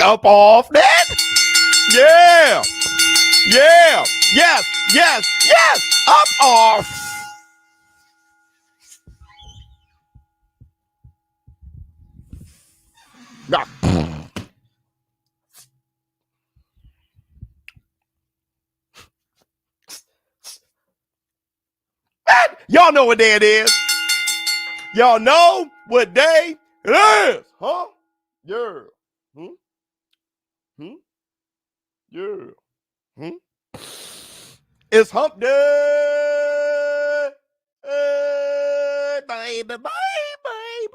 Up off that. Yeah. Yeah. Yes. Yes. Yes. Up off. Nah. Y'all know what day it is. Y'all know what day it is, huh? Yeah. Yeah. It's hump day. Hey, baby,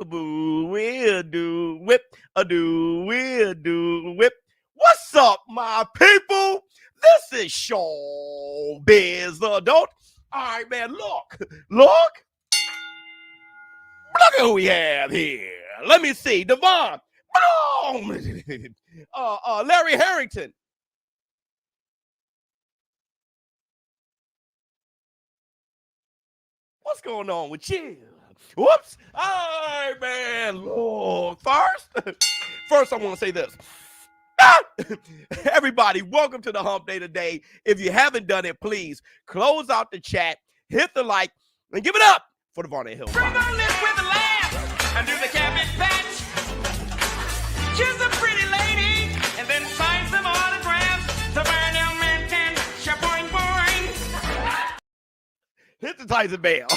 boo. We'll do whip. We'll do whip. What's up, my people? This is ShowBizz Adult. All right, man, look at who we have here. Let me see, Devon, Larry Harrington. What's going on with you? Whoops. All right, man, look, first I want to say this. Everybody, welcome to the hump day today. If you haven't done it, please close out the chat, hit the like, and give it up for the Varney Hill. Bring on this with a laugh and do the cabbage patch. Kiss a pretty lady and then sign some autographs. The Varney man can shaboing boing. Hit the Tyson Bell.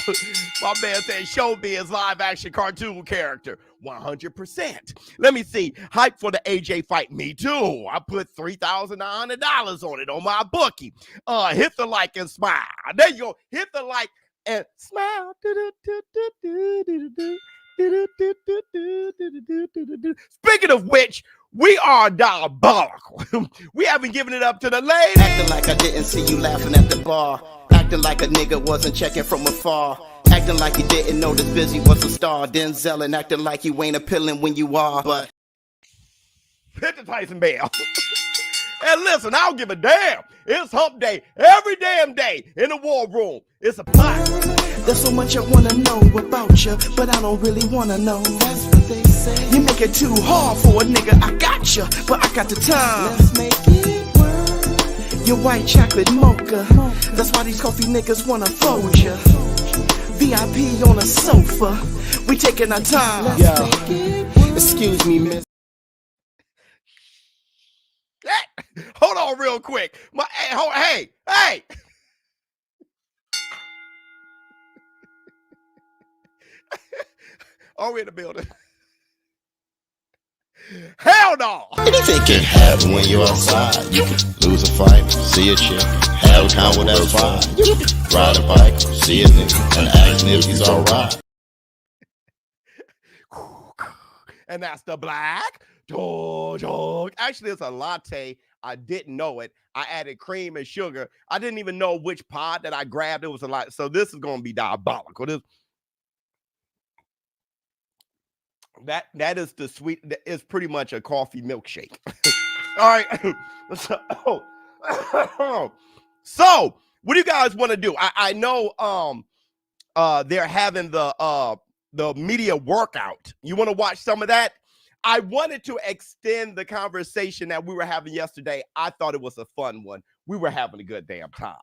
My man said ShowBizz live action cartoon character. 100%. Let me see. Hype for the AJ fight. Me too. I put $3,900 on it on my bookie. Hit the like and smile. There you go. Hit the like and smile. Speaking of which, we are diabolical. We haven't given it up to the ladies. Acting like I didn't see you laughing at the bar. Acting like a nigga wasn't checking from afar. Acting like you didn't know this Busy was a star. Denzel and acting like you ain't appealing when you are. But hit the Tyson Bell. And listen, I don't give a damn. It's hump day every damn day in the war room. It's a pot. There's so much I wanna know about you, but I don't really wanna know. That's what they say. You make it too hard for a nigga. I got you, but I got the time. Let's make it work. Your white chocolate mocha. That's why these coffee niggas wanna fold you. VIP on a sofa. We taking our time. Let's make it work. Excuse me, miss. Hold on real quick. Hey. Are we in the building? Hell no. Anything can happen when you're outside. You can lose a fight, see a chick, have a con with that vibe. You can ride a bike, see a nigga, and ask him if he's alright. And that's the black dog. Actually, it's a latte. I didn't know it. I added cream and sugar. I didn't even know which pod that I grabbed. It was a lot. So this is going to be diabolical. That is the sweet. It's pretty much a coffee milkshake. All right. So what do you guys want to do? I know they're having the media workout. You want to watch some of that? I wanted to extend the conversation that we were having yesterday. I thought it was a fun one. We were having a good damn time.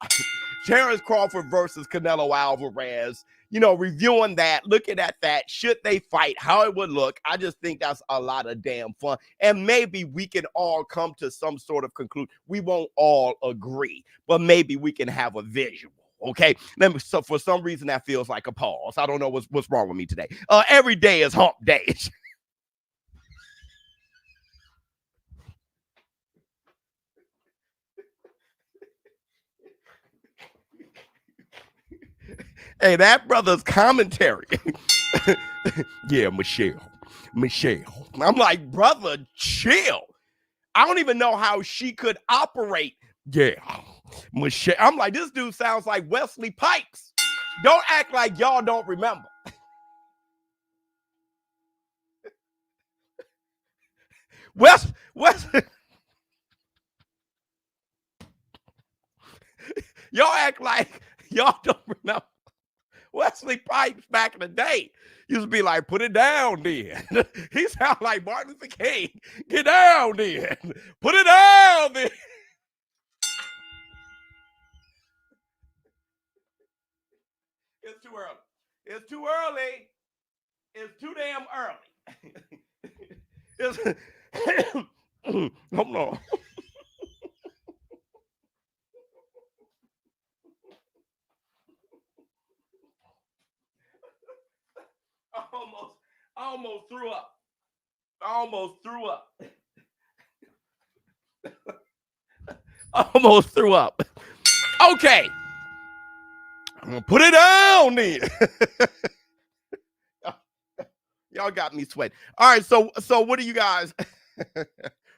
Terrence Crawford versus Canelo Alvarez, reviewing that, looking at that, should they fight, how it would look. I just think that's a lot of damn fun. And maybe we can all come to some sort of conclusion. We won't all agree, but maybe we can have a visual. Okay, so for some reason that feels like a pause. I don't know what's wrong with me today. Every day is hump day. Hey, that brother's commentary. Yeah, Michelle. I'm like, brother, chill. I don't even know how she could operate. Yeah, Michelle. I'm like, this dude sounds like Wesley Pipes. Don't act like y'all don't remember. West. Y'all act like y'all don't remember. Wesley Pipes back in the day used to be like, put it down then. He sound like Martin Luther King. Get down then. Put it down then. It's too early. It's too early. It's too damn early. Hold on. I almost threw up. Almost threw up. Okay. I'm gonna put it down then. Y'all got me sweating. All right, so what do you guys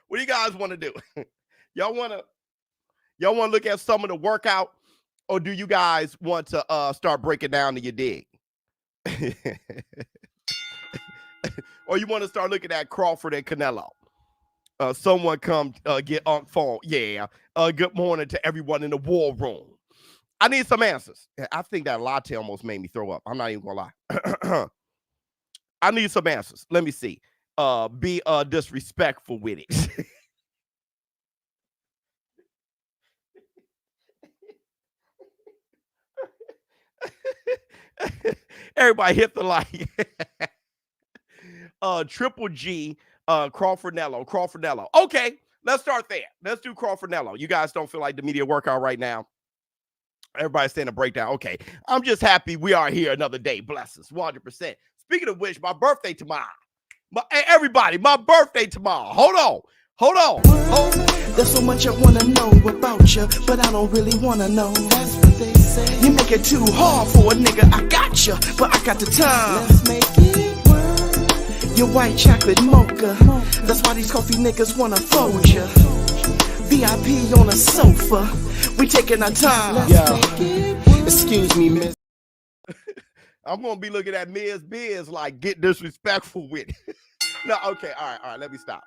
want to do? Y'all want to look at some of the workout, or do you guys want to start breaking down to your dig? Or you want to start looking at Crawford and Canelo? Someone come get on phone. Yeah. Good morning to everyone in the war room. I need some answers. I think that latte almost made me throw up. I'm not even gonna lie. I need some answers. Let me see. Be disrespectful with it. Everybody hit the like. Triple G, Crawford-Nello. Okay, let's start there. Let's do Crawford-Nello. You guys don't feel like the media workout right now? Everybody's saying a breakdown. Okay, I'm just happy we are here another day. Bless us, 100%. Speaking of which, my birthday tomorrow. Everybody, my birthday tomorrow. Hold on. There's so much I wanna know about you, but I don't really wanna know. That's what they say. You make it too hard for a nigga. I got you, but I got the time. Let's make it work. Your white chocolate mocha. That's why these coffee niggas wanna fold you. VIP on a sofa. We taking our time. Excuse me, miss. I'm gonna be looking at Ms. Biz like, get disrespectful with it. No, okay, all right. Let me stop.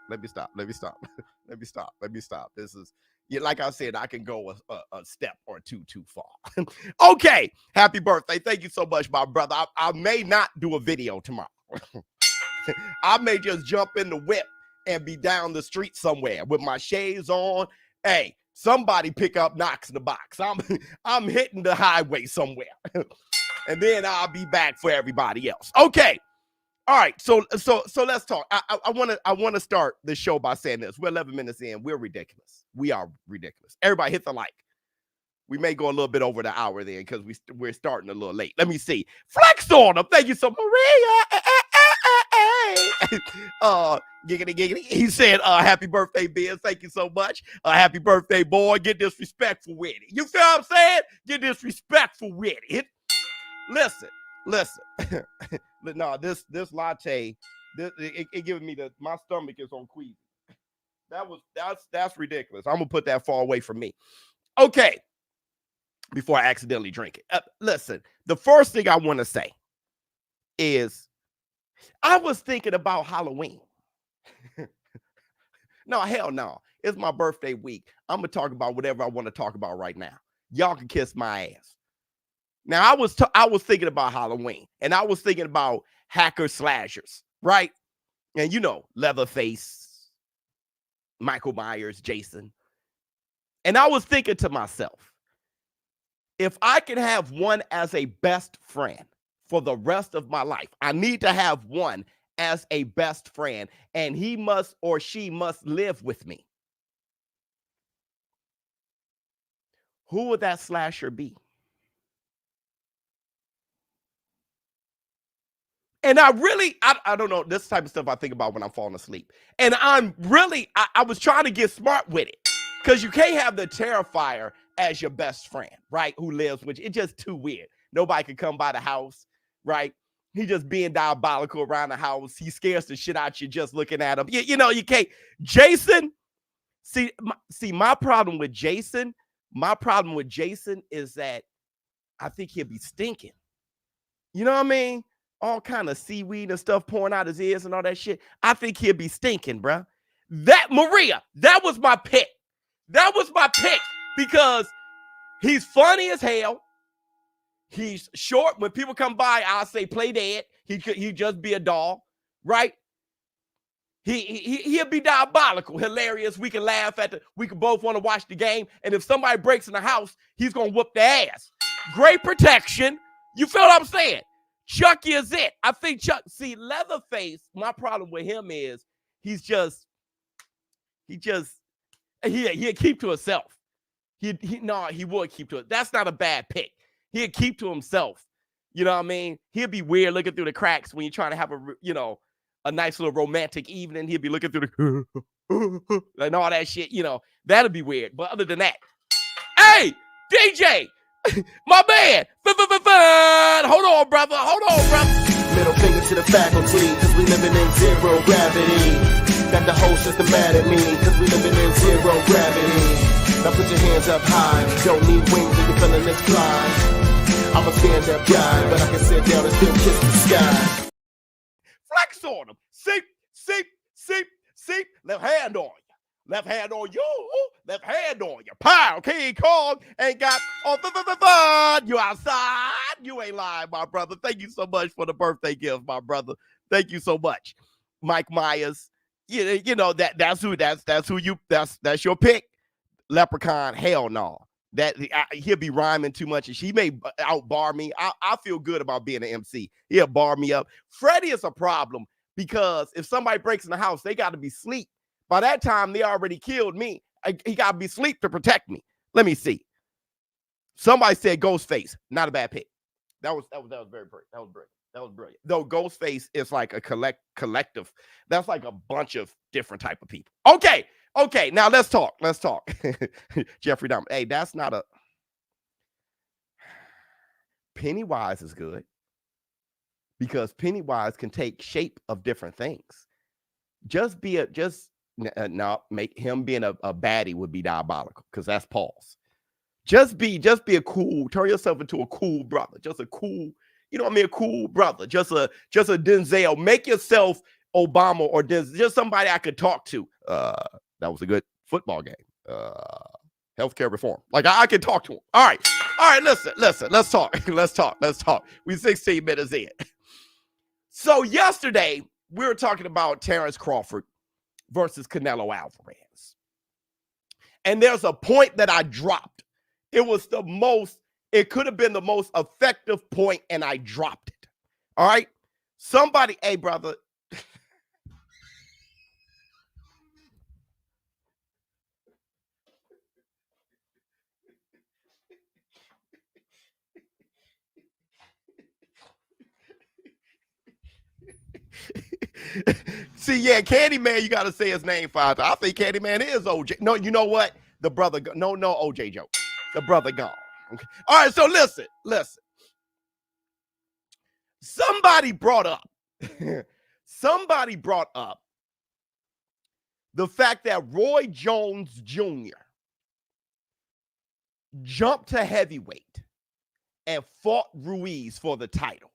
This is, like I said, I can go a step or two too far. Okay, happy birthday. Thank you so much, my brother. I may not do a video tomorrow. I may just jump in the whip and be down the street somewhere with my shades on. Hey, somebody pick up KNOX in the box. I'm hitting the highway somewhere. And then I'll be back for everybody else. Okay. All right. So let's talk. I want to start the show by saying this. We're 11 minutes in. We're ridiculous. We are ridiculous. Everybody hit the like. We may go a little bit over the hour then because we're starting a little late. Let me see. Flex on them. Thank you so much, Maria. Giggity. He said, happy birthday, Biz. Thank you so much. Happy birthday, boy. Get disrespectful with it. You feel what I'm saying? Get disrespectful with it. Listen. No, this latte, it giving me my stomach is on queasy. That's ridiculous. I'm gonna put that far away from me. Okay. Before I accidentally drink it. Listen, the first thing I want to say is I was thinking about Halloween. No, hell no. It's my birthday week. I'm going to talk about whatever I want to talk about right now. Y'all can kiss my ass. Now, I was thinking about Halloween, and I was thinking about hacker slashers, right? And, Leatherface, Michael Myers, Jason. And I was thinking to myself, if I can have one as a best friend for the rest of my life, I need to have one as a best friend, and he must or she must live with me. Who would that slasher be? And I don't know, this type of stuff I think about when I'm falling asleep. And I was trying to get smart with it, because you can't have the Terrifier as your best friend, right? Who lives with you. It's just too weird. Nobody can come by the house, right? He just being diabolical around the house. He scares the shit out you just looking at him. You can't. Jason, my problem with Jason is that I think he'll be stinking. You know what I mean? All kind of seaweed and stuff pouring out his ears and all that shit. I think he'll be stinking, bro. Maria, that was my pick. Because he's funny as hell. He's short. When people come by, I'll say play dead. He'd just be a doll, right? He'll be diabolical, hilarious. We can laugh we can both want to watch the game. And if somebody breaks in the house, he's going to whoop their ass. Great protection. You feel what I'm saying? Chucky is it. I think Leatherface, my problem with him is he'll keep to himself. He would keep to it. That's not a bad pick. He'll keep to himself. You know what I mean? He'll be weird looking through the cracks when you're trying to have a nice little romantic evening. He'll be looking through the and all that shit. That'll be weird. But other than that, hey, DJ, my man, hold on, brother. Middle finger to the faculty, cause we living in zero gravity. Got the whole system mad at me, cause we living in zero gravity. Now put your hands up high, don't need wings if you're feeling this fly. I'm a stand-up guy, but I can sit down and still kiss the sky. Flex on him. See. Left hand on you. Left hand on you. Left hand on you. Pow. King Kong ain't got fun. You outside. You ain't lying, my brother. Thank you so much for the birthday gift, my brother. Thank you so much. Mike Myers. That's your pick. Leprechaun. Hell no. He'll be rhyming too much, and she may outbar me. I feel good about being an MC. He'll bar me up. Freddie is a problem because if somebody breaks in the house, they got to be asleep. By that time, they already killed me. He got to be asleep to protect me. Let me see. Somebody said Ghostface. Not a bad pick. That was very great. That was brilliant. Though Ghostface is like a collective. That's like a bunch of different type of people. Okay, now let's talk. Jeffrey Dahmer. Hey, that's not a... Pennywise is good because Pennywise can take shape of different things. Make him being a baddie would be diabolical because that's Paul's. Just be a cool, turn yourself into a cool brother. Just a cool, a cool brother. Just a Denzel. Make yourself Obama or Denzel, just somebody I could talk to. That was a good football game. Healthcare reform. Like I can talk to him. All right. Listen. Let's talk. We 16 minutes in. So yesterday we were talking about Terrence Crawford versus Canelo Alvarez. And there's a point that I dropped. It could have been the most effective point, and I dropped it. All right. Somebody, hey, brother. See, yeah, Candyman, you got to say his name 5 times. I think Candyman is OJ. No, you know what? The brother, no OJ joke. The brother gone. Okay. All right, so listen. Somebody brought up the fact that Roy Jones Jr. jumped to heavyweight and fought Ruiz for the title.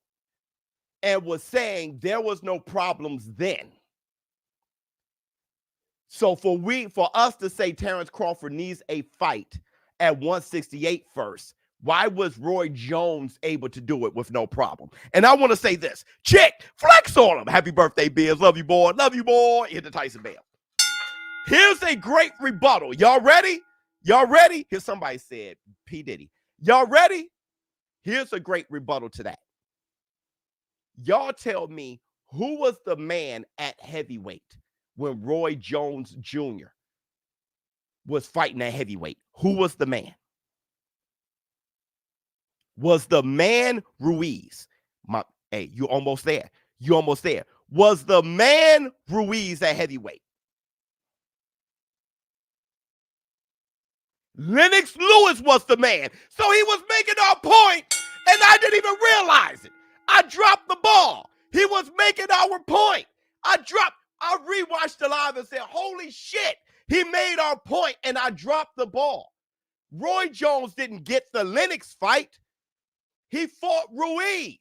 And was saying there was no problems then. So for us to say Terrence Crawford needs a fight at 168 first, why was Roy Jones able to do it with no problem? And I want to say this. Chick, flex on him. Happy birthday, Biz. Love you, boy. Hit the Tyson bell. Here's a great rebuttal. Y'all ready? Here's somebody said, P. Diddy. Y'all ready? Here's a great rebuttal to that. Y'all tell me who was the man at heavyweight when Roy Jones Jr. was fighting at heavyweight? Who was the man? Was the man Ruiz? Hey, you almost there. Was the man Ruiz at heavyweight? Lennox Lewis was the man. So he was making our point, and I didn't even realize it. I dropped the ball. He was making our point. I rewatched the live and said, holy shit, he made our point, and I dropped the ball. Roy Jones didn't get the Lennox fight. He fought Ruiz.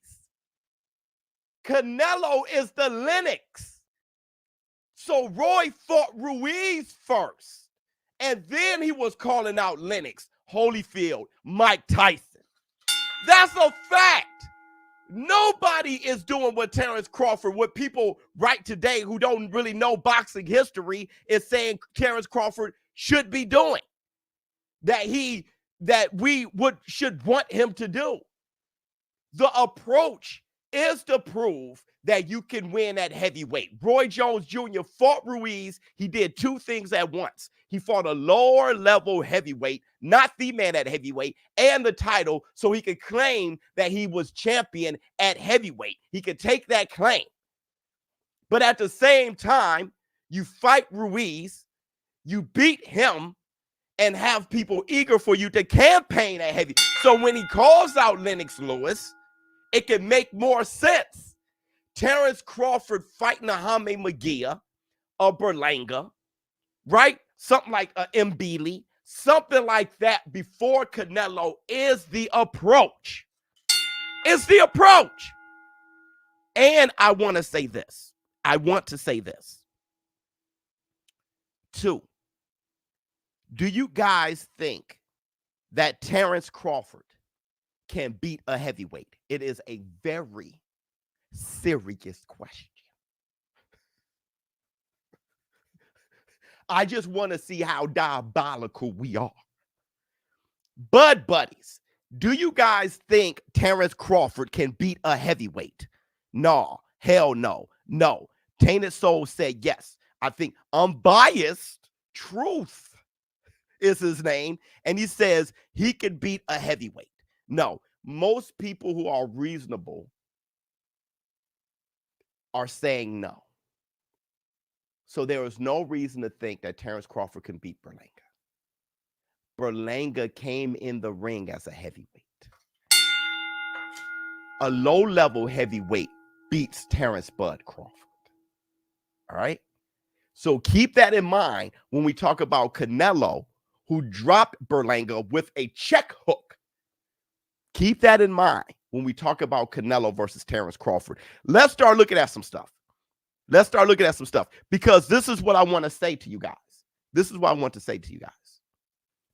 Canelo is the Lennox. So Roy fought Ruiz first, and then he was calling out Lennox, Holyfield, Mike Tyson. That's a fact. Nobody is doing what Terrence Crawford, what people right today who don't really know boxing history is saying Terrence Crawford should be doing, that we should want him to do. The approach is to prove that you can win at heavyweight. Roy Jones Jr. fought Ruiz. He did two things at once. He fought a lower level heavyweight, not the man at heavyweight, and the title, so he could claim that he was champion at heavyweight. He could take that claim. But at the same time, you fight Ruiz, you beat him, and have people eager for you to campaign at heavy. So when he calls out Lennox Lewis, it can make more sense. Terrence Crawford fighting a Jaime Munguia, a Berlanga, right? Something like a Mbili, something like that before Canelo is the approach. It's the approach. And I want to say this. Two, do you guys think that Terrence Crawford can beat a heavyweight? It is a very serious question. I just want to see how diabolical we are. Bud buddies, do you guys think Terrence Crawford can beat a heavyweight? No, hell no, no. Tainted Soul said yes. I think Unbiased Truth is his name, and he says he could beat a heavyweight. No, most people who are reasonable are saying no. So there is no reason to think that Terrence Crawford can beat Berlanga. Berlanga came in the ring as a heavyweight. A low-level heavyweight beats Terrence Bud Crawford. All right? So keep that in mind when we talk about Canelo, who dropped Berlanga with a check hook. Keep that in mind when we talk about Canelo versus Terrence Crawford. Let's start looking at some stuff. Because this is what I want to say to you guys.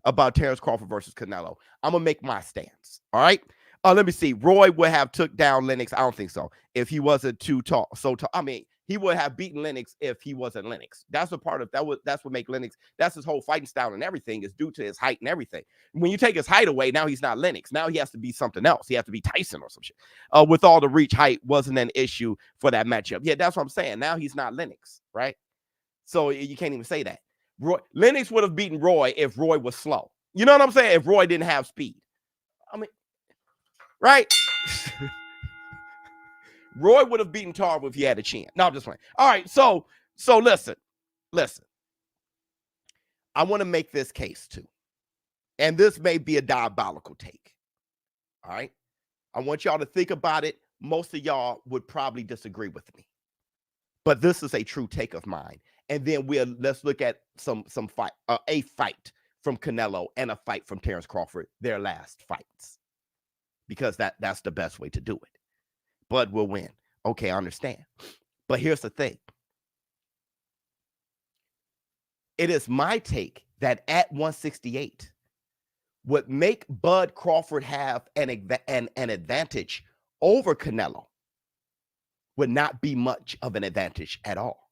About Terrence Crawford versus Canelo. I'm going to make my stance. All right? Let me see. Roy would have took down Lennox. I don't think so. If he wasn't too tall. I mean, he would have beaten Lennox if he wasn't Lennox. That's a part of that. That's what makes Lennox. That's his whole fighting style and everything is due to his height and everything. When you take his height away, now he's not Lennox. Now he has to be something else. He has to be Tyson or some shit. With all the reach, height wasn't an issue for that matchup. Yeah, that's what I'm saying. Now he's not Lennox, right? So you can't even say that. Lennox would have beaten Roy if Roy was slow. You know what I'm saying? If Roy didn't have speed. I mean, right? Roy would have beaten Tarver if he had a chin. No, I'm just playing. All right, so listen. I want to make this case too. And this may be a diabolical take. All right? I want y'all to think about it. Most of y'all would probably disagree with me. But this is a true take of mine. And then let's look at some fight, a fight from Canelo and a fight from Terrence Crawford, their last fights. Because that's the best way to do it. Bud will win. Okay, I understand. But here's the thing. It is my take that at 168 would make Bud Crawford have an advantage over Canelo would not be much of an advantage at all.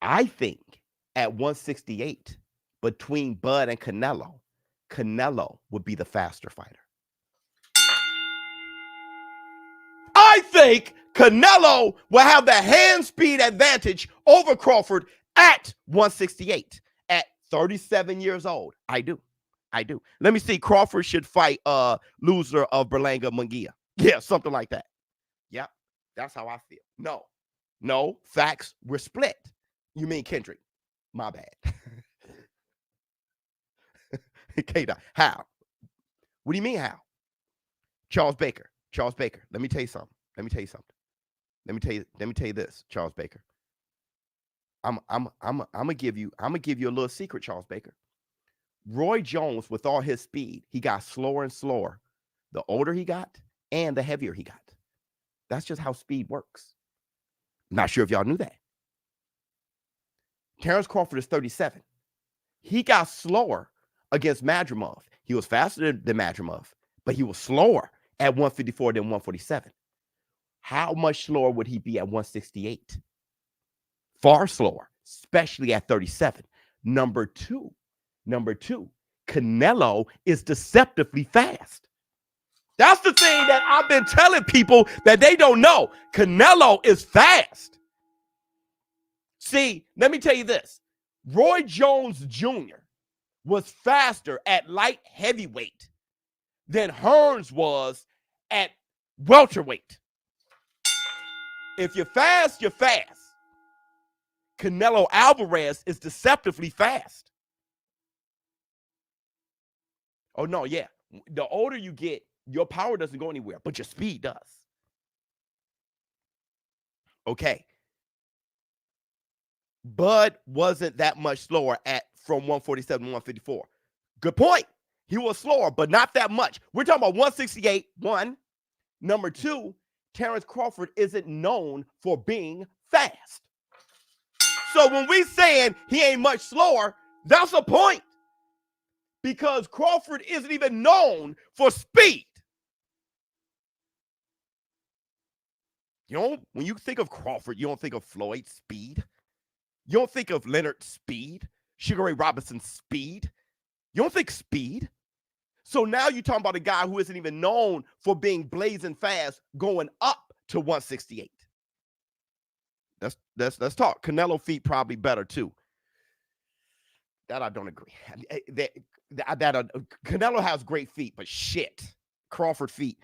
I think at 168 between Bud and Canelo would be the faster fighter. I think Canelo will have the hand speed advantage over Crawford at 168 at 37 years old. I do. Let me see. Crawford should fight loser of Berlanga Munguia. Yeah, something like that. Yeah, that's how I feel. No, facts. We're split. You mean Kendrick? My bad. K-Dot. How? What do you mean how? Charles Baker. Let me tell you something. Let me tell you this, Charles Baker. I'm gonna give you a little secret, Charles Baker. Roy Jones, with all his speed, he got slower and slower the older he got and the heavier he got. That's just how speed works. Not sure if y'all knew that. Terrence Crawford is 37. He got slower against Madrimov. He was faster than Madrimov, but he was slower at 154 than 147. How much slower would he be at 168? Far slower, especially at 37. Number two, Canelo is deceptively fast. That's the thing that I've been telling people that they don't know. Canelo is fast. See, let me tell you this. Roy Jones Jr. was faster at light heavyweight than Hearns was at welterweight. If you're fast, you're fast. Canelo Alvarez is deceptively fast. Oh, no, yeah. The older you get, your power doesn't go anywhere, but your speed does. Okay. Bud wasn't that much slower from 147 to 154. Good point. He was slower, but not that much. We're talking about 168, one. Number two, Terrence Crawford isn't known for being fast. So when we saying he ain't much slower, that's a point. Because Crawford isn't even known for speed. You know, when you think of Crawford, you don't think of Floyd speed. You don't think of Leonard speed, Sugar Ray Robinson speed. You don't think speed. So now you're talking about a guy who isn't even known for being blazing fast going up to 168. Let's talk. Canelo feet probably better too. That I don't agree. Canelo has great feet, but shit, Crawford feet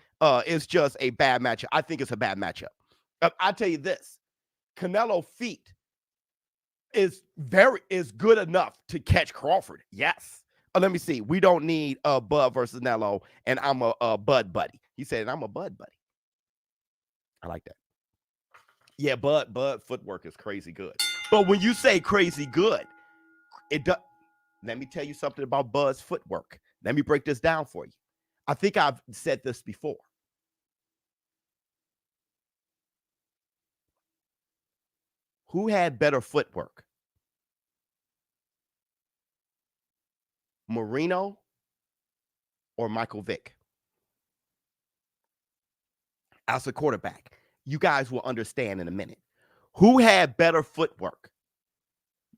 is just a bad matchup. I think it's a bad matchup. I'll tell you this: Canelo feet is good enough to catch Crawford. Yes. Let me see. We don't need Bud versus Nello, and I'm a Bud buddy. He said, I'm a Bud buddy. I like that. Yeah, Bud footwork is crazy good. But when you say crazy good, it does. Let me tell you something about Bud's footwork. Let me break this down for you. I think I've said this before. Who had better footwork? Marino or Michael Vick? As a quarterback, you guys will understand in a minute. Who had better footwork?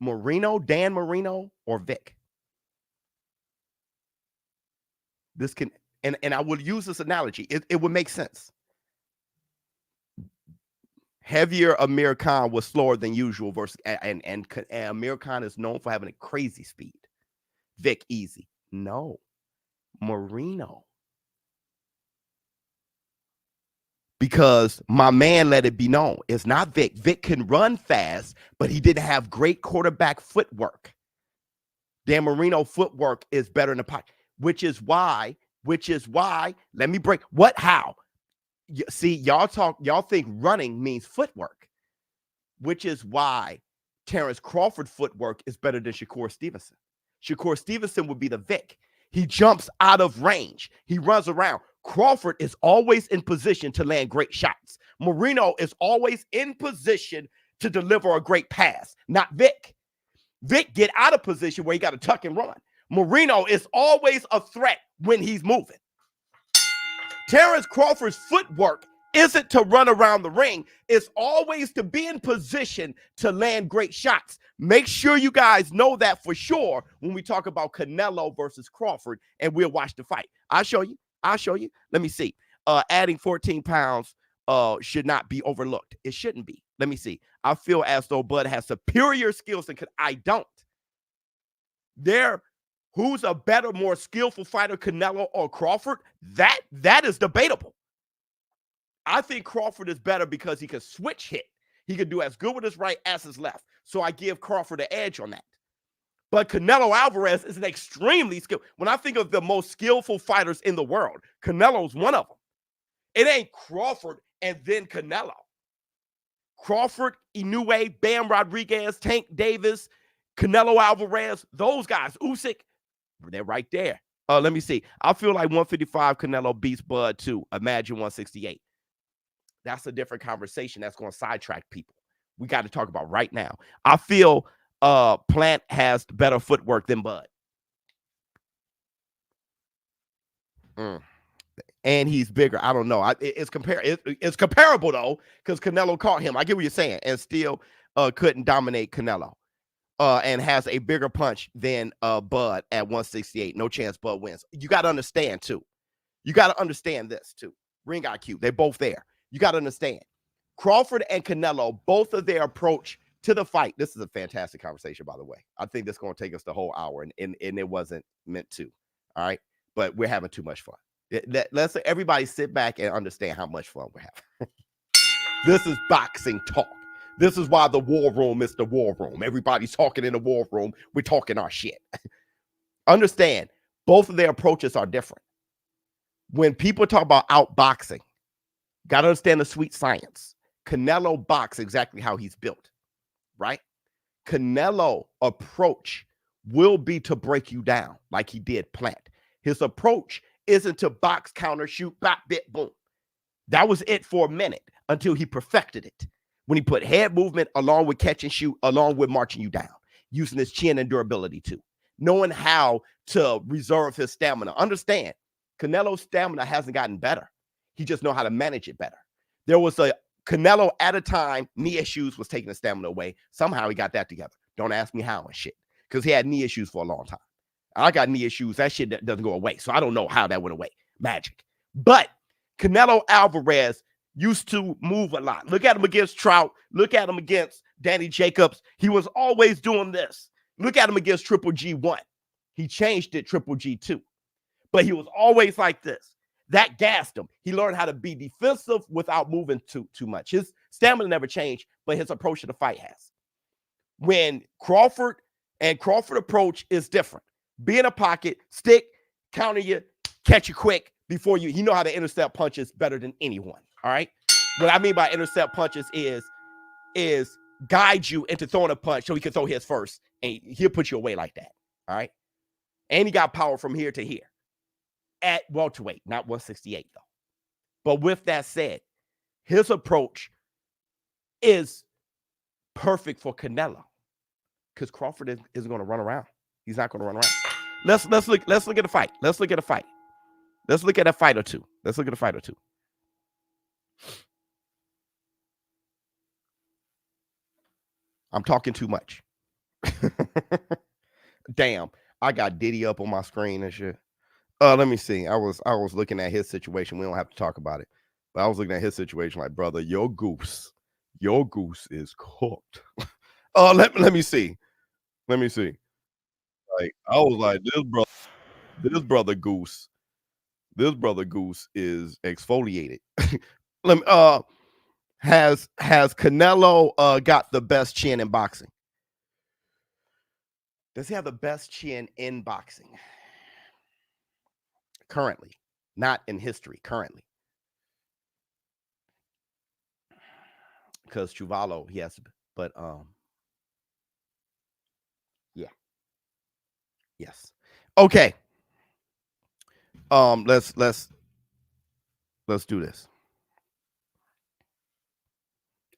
Dan Marino, or Vick? This can, and I will use this analogy. It would make sense. Heavier Amir Khan was slower than usual versus, and Amir Khan is known for having a crazy speed. Vick easy. No. Marino. Because my man let it be known. It's not Vick. Vick can run fast, but he didn't have great quarterback footwork. Dan Marino footwork is better in the pocket, which is why, let me break, how? See, y'all think running means footwork, which is why Terrence Crawford footwork is better than Shakur Stevenson. Shakur Stevenson would be the Vick. He jumps out of range. He runs around. Crawford is always in position to land great shots. Marino is always in position to deliver a great pass, not Vick. Vick get out of position where he got to tuck and run. Marino is always a threat when he's moving. Terrence Crawford's footwork isn't to run around the ring. It's always to be in position to land great shots. Make sure you guys know that for sure when we talk about Canelo versus Crawford, and we'll watch the fight. I'll show you. Let me see. Adding 14 pounds should not be overlooked. It shouldn't be. Let me see. I feel as though Bud has superior skills and I don't. Who's a better, more skillful fighter, Canelo or Crawford? That is debatable. I think Crawford is better because he can switch hit. He can do as good with his right as his left. So I give Crawford an edge on that. But Canelo Alvarez is an extremely skilled. When I think of the most skillful fighters in the world, Canelo's one of them. It ain't Crawford and then Canelo. Crawford, Inoue, Bam Rodriguez, Tank Davis, Canelo Alvarez, those guys, Usyk, they're right there. Let me see. I feel like 155 Canelo beats Bud too. Imagine 168. That's a different conversation. That's going to sidetrack people. We got to talk about right now. I feel Plant has better footwork than Bud. and he's bigger. I don't know. It's comparable though, because Canelo caught him. I get what you're saying, and still couldn't dominate Canelo. And has a bigger punch than Bud at 168. No chance Bud wins. You got to understand too. You got to understand this too. Ring IQ, they're both there. You got to understand. Crawford and Canelo, both of their approach to the fight. This is a fantastic conversation, by the way. I think this is going to take us the whole hour, and it wasn't meant to. All right, but we're having too much fun. Let's everybody sit back and understand how much fun we're having. This is boxing talk. This is why the war room is the war room. Everybody's talking in the war room. We're talking our shit. Understand, both of their approaches are different. When people talk about outboxing, got to understand the sweet science. Canelo box exactly how he's built, right? Canelo approach will be to break you down like he did Plant. His approach isn't to box, counter, shoot, bop, bit, boom. That was it for a minute until he perfected it. When he put head movement along with catch and shoot, along with marching you down, using his chin and durability too, knowing how to reserve his stamina. Understand, Canelo's stamina hasn't gotten better. He just know how to manage it better. There was a Canelo at a time, knee issues was taking his stamina away. Somehow he got that together. Don't ask me how and shit, because he had knee issues for a long time. I got knee issues. That shit doesn't go away. So I don't know how that went away. Magic. But Canelo Alvarez used to move a lot. Look at him against Trout. Look at him against Danny Jacobs. He was always doing this. Look at him against Triple G1. He changed it Triple G2. But he was always like this. That gassed him. He learned how to be defensive without moving too much. His stamina never changed, but his approach to the fight has. When Crawford approach is different. Be in a pocket, stick, counter you, catch you quick before you. He know how to intercept punches better than anyone. All right. What I mean by intercept punches is guide you into throwing a punch so he can throw his first, and he'll put you away like that. All right. And he got power from here to here at welterweight, not 168 though. But with that said, his approach is perfect for Canelo because Crawford isn't going to run around. He's not going to run around. Let's look at the fight. Let's look at a fight. Let's look at a fight or two. Let's look at a fight or two. I'm talking too much. Damn, I got Diddy up on my screen and shit. Let me see. I was looking at his situation. We don't have to talk about it, but I was looking at his situation like, brother, your goose is cooked. Let me see. Like I was like, this brother goose is exfoliated. Let me has Canelo got the best chin in boxing? Does he have the best chin in boxing? Currently, not in history, currently. Because Chuvalo, he has to, but yeah. Yes. Okay. Let's do this.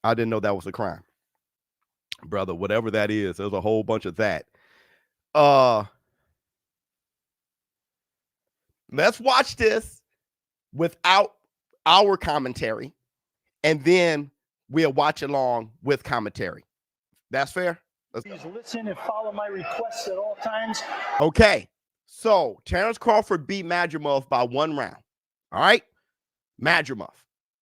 I didn't know that was a crime. Brother, whatever that is, there's a whole bunch of that. Let's watch this without our commentary, and then we'll watch along with commentary. That's fair? Please listen and follow my requests at all times. Okay. So Terrence Crawford beat Madrimov by 1 round. All right. Madrimov.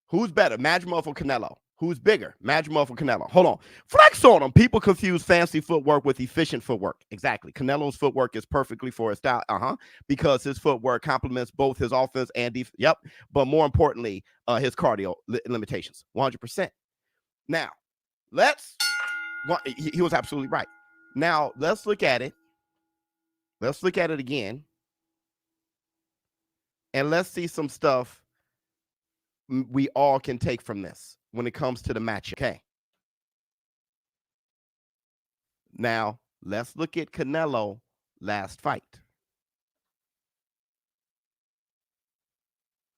Who's better, Madrimov or Canelo? Who's bigger, Madrimov or Canelo? Hold on. Flex on them. People confuse fancy footwork with efficient footwork. Exactly. Canelo's footwork is perfectly for his style. Because his footwork complements both his offense and defense. Yep. But more importantly, his cardio limitations. 100%. Now, he was absolutely right. Now, let's look at it. Let's look at it again. And let's see some stuff we all can take from this when it comes to the match. Okay. Now, let's look at Canelo last fight.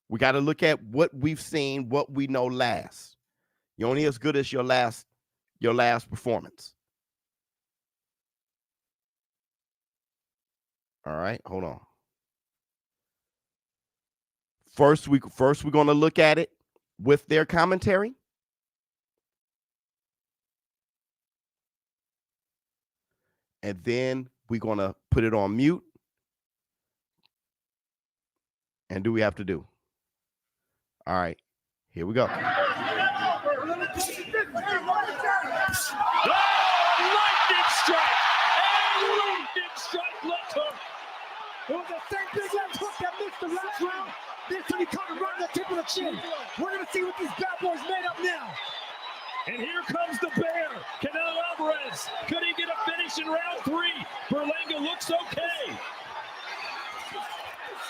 We got to look at what we've seen, what we know last. You're only as good as your last performance. All right, hold on. First, we're going to look at it with their commentary. And then we're going to put it on mute. And do we have to do? All right, here we go. Lightning strike! A lightning strike left hook. It was the same big left hook that missed the last round. This time he caught him right on the tip of the chin. We're going to see what these bad boys made up now. And here comes the bear, Canelo Alvarez. Could he get a finish in round 3? Berlanga looks okay.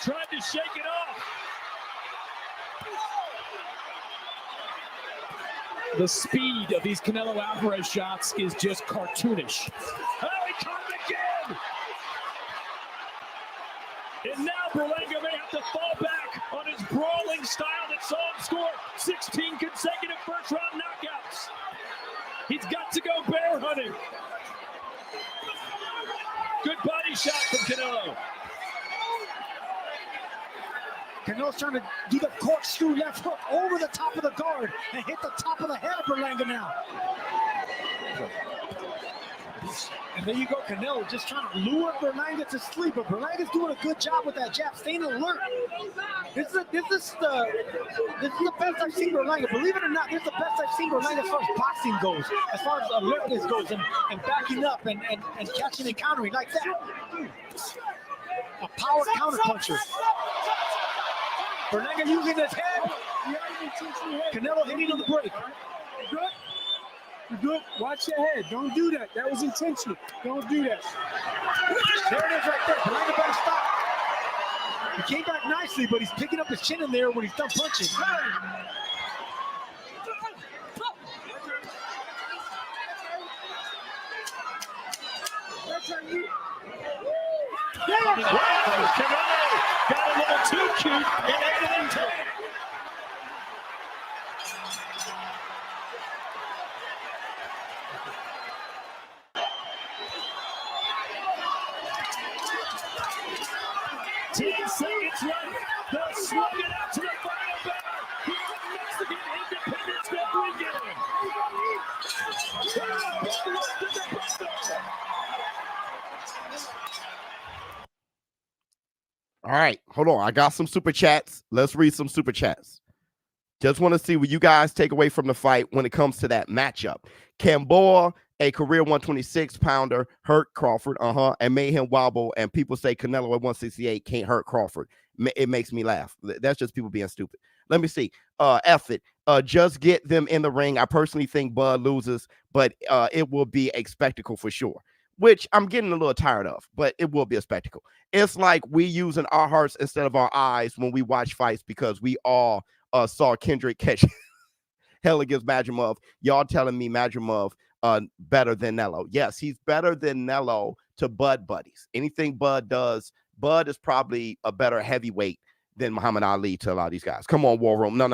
Tried to shake it off. The speed of these Canelo Alvarez shots is just cartoonish. Oh, he caught him again! And now Berlanga may have to fall back on his brawling style that saw him score 16 consecutive first-round knockouts. He's got to go bear hunting. Good body shot from Canelo. Canelo's trying to do the corkscrew left hook over the top of the guard and hit the top of the head of Berlanga now. And there you go, Canelo just trying to lure Berlanga to sleep, but Berlanga's doing a good job with that jab, staying alert. This is the best I've seen Berlanga. Believe it or not, this is the best I've seen Berlanga as far as boxing goes, as far as alertness goes, and backing up and catching and countering like that. A power counter puncher. Berlanga using his head. Canelo hitting on the break. Good. You're good. Watch your head. Don't do that. That was intentional. Don't do that. There it is right there. Berlanga better stop. He came back nicely, but he's picking up his chin in there when he's done punching. Wow, Canelo got a little too cute and ate it into it. Seconds left. They'll slug it out to the final battle. Here's the Mexican Independence Day weekend. All right, hold on. I got some super chats. Let's read some super chats. Just want to see what you guys take away from the fight when it comes to that matchup. Camboa, a career 126-pounder, hurt Crawford, and made him wobble. And people say Canelo at 168 can't hurt Crawford. It makes me laugh. That's just people being stupid. Let me see. F it. Just get them in the ring. I personally think Bud loses, but it will be a spectacle for sure, which I'm getting a little tired of, but it will be a spectacle. It's like we using our hearts instead of our eyes when we watch fights because we all saw Kendrick catch hell against Madrimov. Y'all telling me Madrimov better than Nello. Yes, he's better than Nello to Bud buddies. Anything Bud does, Bud is probably a better heavyweight than Muhammad Ali to a lot of these guys. Come on, War Room. No.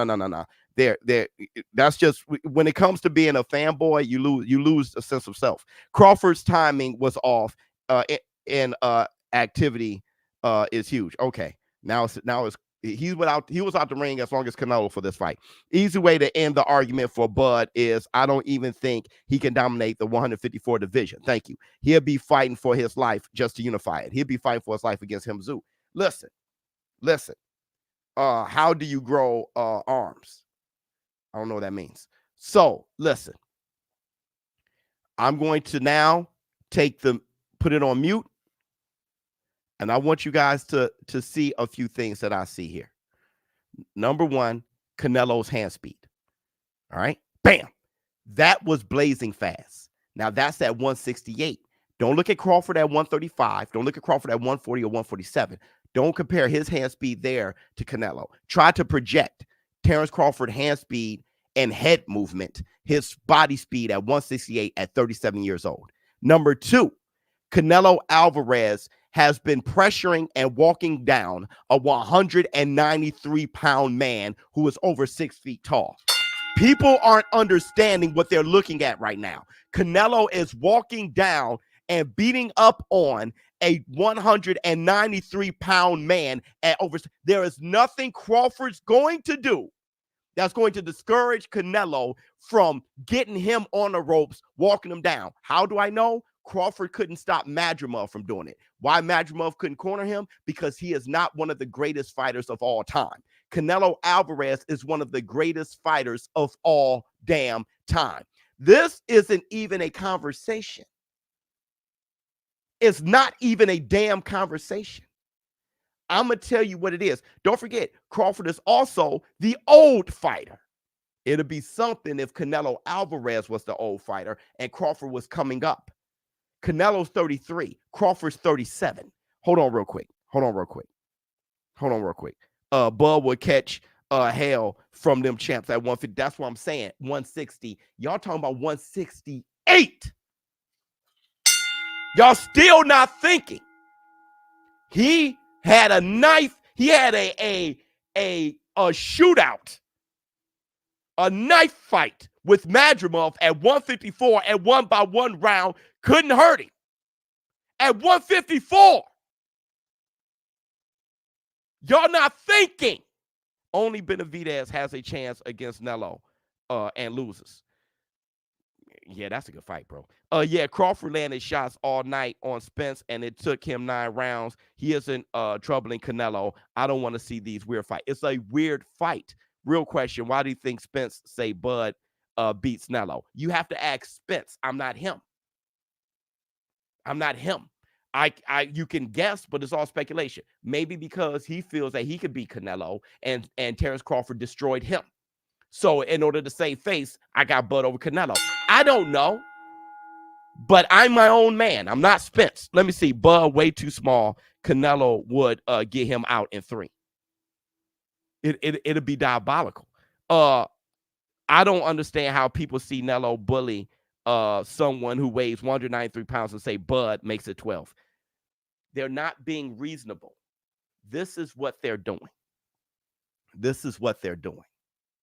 That's just when it comes to being a fanboy, you lose a sense of self. Crawford's timing was off. In activity is huge. Okay, now he was out the ring as long as Canelo for this fight. Easy way to end the argument for Bud is I don't even think he can dominate the 154 division. Thank you. He'll be fighting for his life just to unify it. He'll be fighting for his life against him. Zoo. Listen. How do you grow arms? I don't know what that means. So listen. I'm going to now put it on mute. And I want you guys to see a few things that I see here. Number one, Canelo's hand speed. All right. Bam. That was blazing fast. Now that's at 168. Don't look at Crawford at 135. Don't look at Crawford at 140 or 147. Don't compare his hand speed there to Canelo. Try to project Terrence Crawford hand speed and head movement, his body speed at 168 at 37 years old. Number two, Canelo Alvarez has been pressuring and walking down a 193-pound man who is over 6 feet tall. People aren't understanding what they're looking at right now. Canelo is walking down and beating up on a 193-pound man at over. There is nothing Crawford's going to do that's going to discourage Canelo from getting him on the ropes, walking him down. How do I know? Crawford couldn't stop Madrimov from doing it. Why Madrimov couldn't corner him? Because he is not one of the greatest fighters of all time. Canelo Alvarez is one of the greatest fighters of all damn time. This isn't even a conversation. It's not even a damn conversation. I'm going to tell you what it is. Don't forget, Crawford is also the old fighter. It'll be something if Canelo Alvarez was the old fighter and Crawford was coming up. Canelo's 33. Crawford's 37. Hold on real quick. Bud would catch hell from them champs at 150. That's what I'm saying. 160. Y'all talking about 168. Y'all still not thinking. He had a knife. He had a shootout. A knife fight with Madrimov at 154 and won by 1 round. Couldn't hurt him. At 154. Y'all not thinking. Only Benavidez has a chance against Canelo and loses. Yeah, that's a good fight, bro. Yeah, Crawford landed shots all night on Spence, and it took him 9 rounds. He isn't troubling Canelo. I don't want to see these weird fights. It's a weird fight. Real question, why do you think Spence say Bud beats Canelo? You have to ask Spence. I'm not him. You can guess, but it's all speculation. Maybe because he feels that he could beat Canelo and Terrence Crawford destroyed him. So in order to save face, I got Bud over Canelo. I don't know, but I'm my own man. I'm not Spence. Let me see. Bud way too small. Canelo would get him out in 3. It'll be diabolical. I don't understand how people see Canelo bully someone who weighs 193 pounds and say Bud makes it 12. They're not being reasonable. This is what they're doing.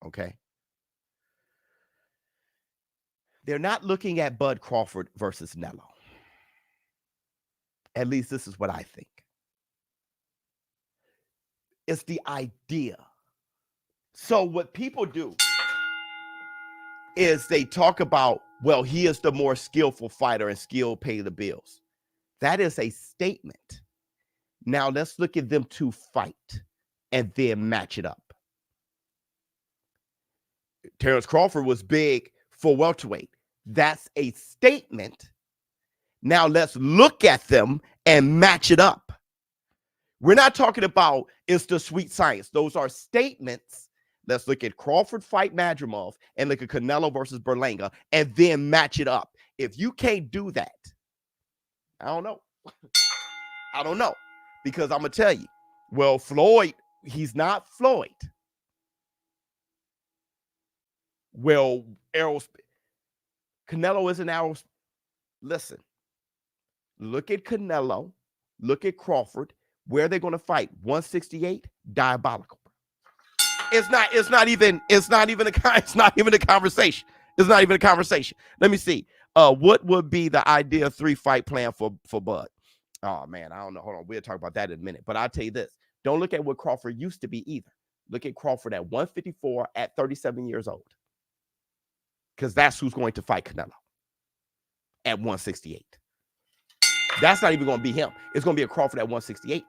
Okay? They're not looking at Bud Crawford versus Canelo. At least this is what I think. It's the idea. So what people do is they talk about, well, he is the more skillful fighter and skill pay the bills. That is a statement. Now let's look at them to fight and then match it up. Terrence Crawford was big for welterweight. That's a statement. Now let's look at them and match it up. We're not talking about it's the sweet science. Those are statements. Let's look at Crawford fight Madrimov and look at Canelo versus Berlanga and then match it up. If you can't do that, I don't know. Because I'm going to tell you, well, Floyd, he's not Floyd. Well, Canelo isn't Errol. Listen, look at Canelo, look at Crawford. Where are they going to fight? 168? Diabolical. It's not even a conversation. Let me see. What would be the ideal 3-fight plan for Bud? Oh man, I don't know. Hold on. We'll talk about that in a minute. But I'll tell you this. Don't look at what Crawford used to be either. Look at Crawford at 154 at 37 years old. Because that's who's going to fight Canelo at 168. That's not even going to be him. It's going to be a Crawford at 168.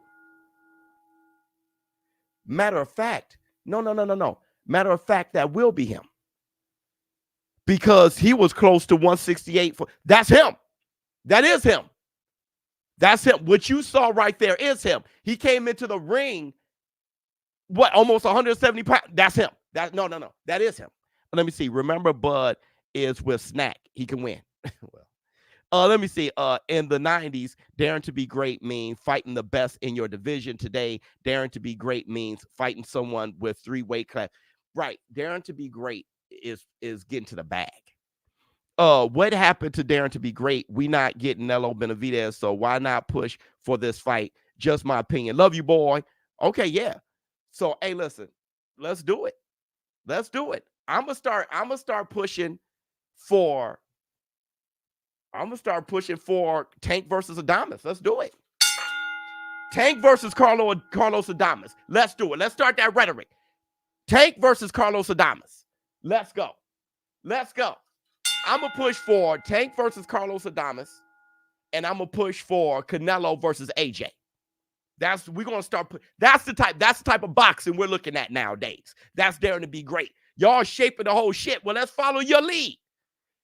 Matter of fact, no. Matter of fact, that will be him. Because he was close to 168. That's him. That is him. That's him. What you saw right there is him. He came into the ring, almost 170 pounds. That's him. No. That is him. Let me see. Remember, Bud is with Snack. He can win. Let me see. In the 90s, daring to be great means fighting the best in your division. Today, daring to be great means fighting someone with 3 weight class. Right. Daring to be great is getting to the bag. What happened to daring to be great? We not getting Canelo Benavidez, so why not push for this fight? Just my opinion. Love you, boy. Okay, yeah. So, hey, listen, let's do it. I'm gonna start pushing for Tank versus Adames. Let's do it. Tank versus Carlos Adames. Let's do it. Let's start that rhetoric. Tank versus Carlos Adames. Let's go. Let's go. I'm going to push for Tank versus Carlos Adames, and I'm going to push for Canelo versus AJ. We're going to start. That's the type of boxing we're looking at nowadays. That's daring to be great. Y'all shaping the whole shit. Well, let's follow your lead.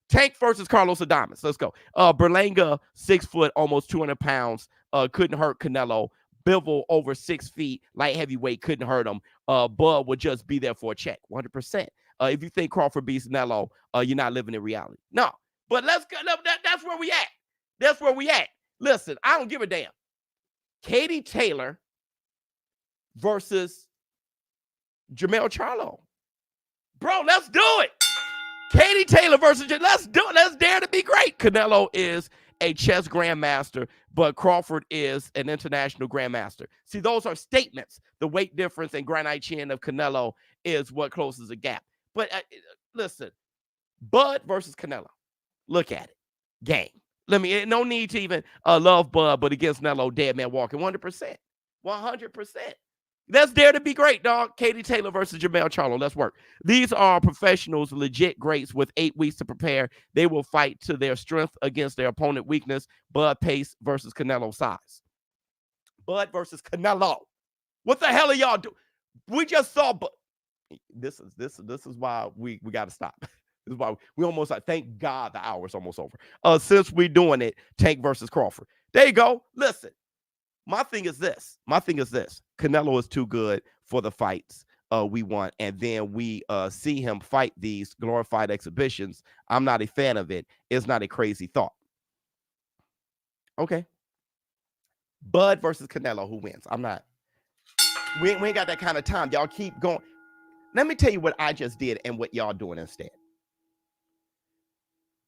Tank versus Carlos Adames. Let's go. Berlanga, 6 foot, almost 200 pounds. Couldn't hurt Canelo. Bivol, over 6 feet, light heavyweight, couldn't hurt him. Bud would just be there for a check, 100%. If you think Crawford beats Canelo, you're not living in reality. No, but let's go. That's where we at. That's where we at. Listen, I don't give a damn. Katie Taylor versus Jermell Charlo. Bro, let's do it. Katie Taylor versus, let's do it. Let's dare to be great. Canelo is a chess grandmaster, but Crawford is an international grandmaster. See, those are statements. The weight difference and granite chin of Canelo is what closes the gap. But listen, Bud versus Canelo. Look at it. Game. No need to even love Bud, but against Canelo, dead man walking. 100%. 100%. Let's dare to be great, dog. Katie Taylor versus Jermell Charlo. Let's work. These are professionals, legit greats with 8 weeks to prepare. They will fight to their strength against their opponent weakness. Bud pace versus Canelo size. Bud versus Canelo. What the hell are y'all doing? We just saw Bud. This is why we got to stop. This is why we almost thank God the hour's almost over. Since we're doing it, Tank versus Crawford. There you go. Listen. My thing is this. Canelo is too good for the fights we want, and then we see him fight these glorified exhibitions. I'm not a fan of it. It's not a crazy thought. Okay. Bud versus Canelo, who wins? I'm not. We ain't got that kind of time. Y'all keep going. Let me tell you what I just did and what y'all doing instead.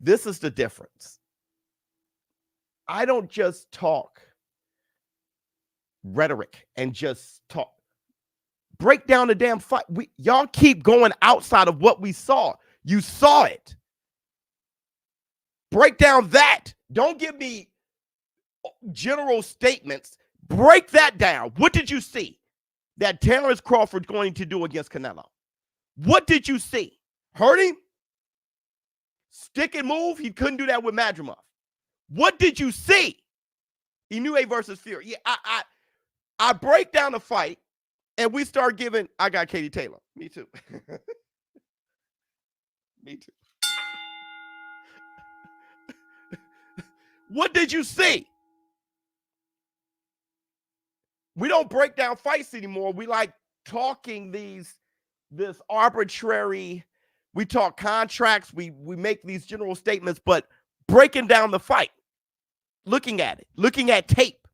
This is the difference. I don't just talk rhetoric and just talk. Break down the damn fight. Y'all keep going outside of what we saw. You saw it. Break down that. Don't give me general statements. Break that down. What did you see that Terrence Crawford going to do against Canelo? What did you see? Hurt him? Stick and move? He couldn't do that with Madrimov. What did you see? Inoue versus Fury. Yeah, I break down the fight, and we start giving. I got Katie Taylor. Me too. Me too. What did you see? We don't break down fights anymore. We like talking this arbitrary. We talk contracts. We make these general statements, but breaking down the fight, looking at it, looking at tape.